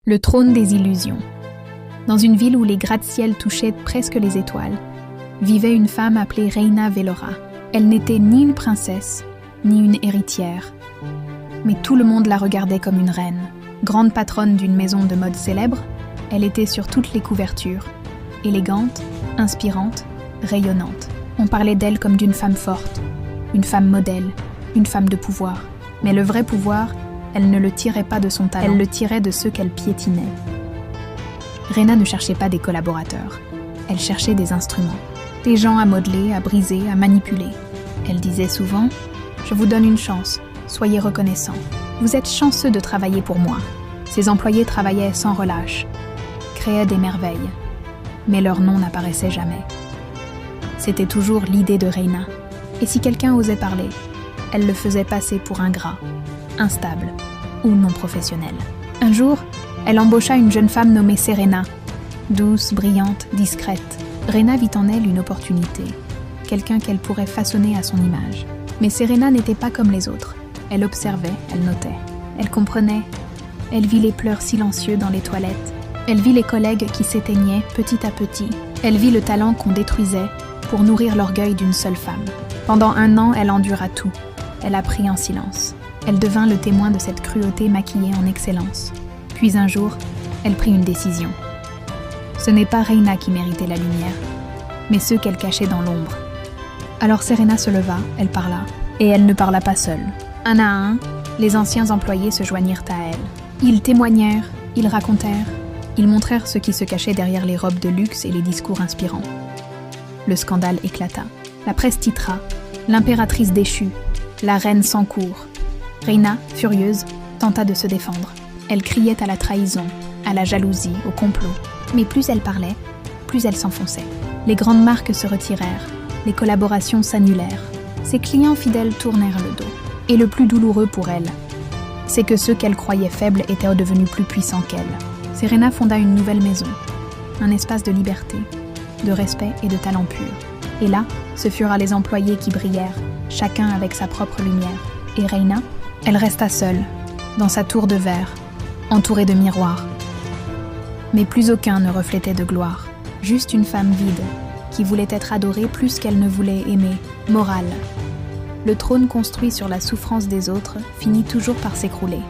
Le trône des illusions. Dans une ville où les gratte-ciel touchaient presque les étoiles, vivait une femme appelée Reina Velora. Elle n'était ni une princesse, ni une héritière. Mais tout le monde la regardait comme une reine. Grande patronne d'une maison de mode célèbre, elle était sur toutes les couvertures, élégante, inspirante, rayonnante. On parlait d'elle comme d'une femme forte, une femme modèle, une femme de pouvoir. Mais le vrai pouvoir, elle ne le tirait pas de son talent, elle le tirait de ceux qu'elle piétinait. Reina ne cherchait pas des collaborateurs, elle cherchait des instruments, des gens à modeler, à briser, à manipuler. Elle disait souvent « Je vous donne une chance, soyez reconnaissants. Vous êtes chanceux de travailler pour moi. » Ses employés travaillaient sans relâche, créaient des merveilles, mais leur nom n'apparaissait jamais. C'était toujours l'idée de Reina, et si quelqu'un osait parler, elle le faisait passer pour ingrat, instable ou non professionnel. Un jour, elle embaucha une jeune femme nommée Serena, douce, brillante, discrète. Reina vit en elle une opportunité, quelqu'un qu'elle pourrait façonner à son image. Mais Serena n'était pas comme les autres. Elle observait, elle notait, elle comprenait. Elle vit les pleurs silencieux dans les toilettes. Elle vit les collègues qui s'éteignaient petit à petit. Elle vit le talent qu'on détruisait pour nourrir l'orgueil d'une seule femme. Pendant 1 an, elle endura tout. Elle apprit en silence. Elle devint le témoin de cette cruauté maquillée en excellence. Puis un jour, elle prit une décision. Ce n'est pas Reina qui méritait la lumière, mais ceux qu'elle cachait dans l'ombre. Alors Serena se leva, elle parla, et elle ne parla pas seule. Un à un, les anciens employés se joignirent à elle. Ils témoignèrent, ils racontèrent, ils montrèrent ce qui se cachait derrière les robes de luxe et les discours inspirants. Le scandale éclata. La presse titra « L'impératrice déchue, la reine sans cour ». Reina, furieuse, tenta de se défendre. Elle criait à la trahison, à la jalousie, au complot. Mais plus elle parlait, plus elle s'enfonçait. Les grandes marques se retirèrent, les collaborations s'annulèrent. Ses clients fidèles tournèrent le dos. Et le plus douloureux pour elle, c'est que ceux qu'elle croyait faibles étaient devenus plus puissants qu'elle. Serena fonda une nouvelle maison, un espace de liberté, de respect et de talent pur. Et là, ce furent les employés qui brillèrent, chacun avec sa propre lumière. Et Reina, elle resta seule, dans sa tour de verre, entourée de miroirs. Mais plus aucun ne reflétait de gloire, juste une femme vide, qui voulait être adorée plus qu'elle ne voulait aimer, morale. Le trône construit sur la souffrance des autres finit toujours par s'écrouler.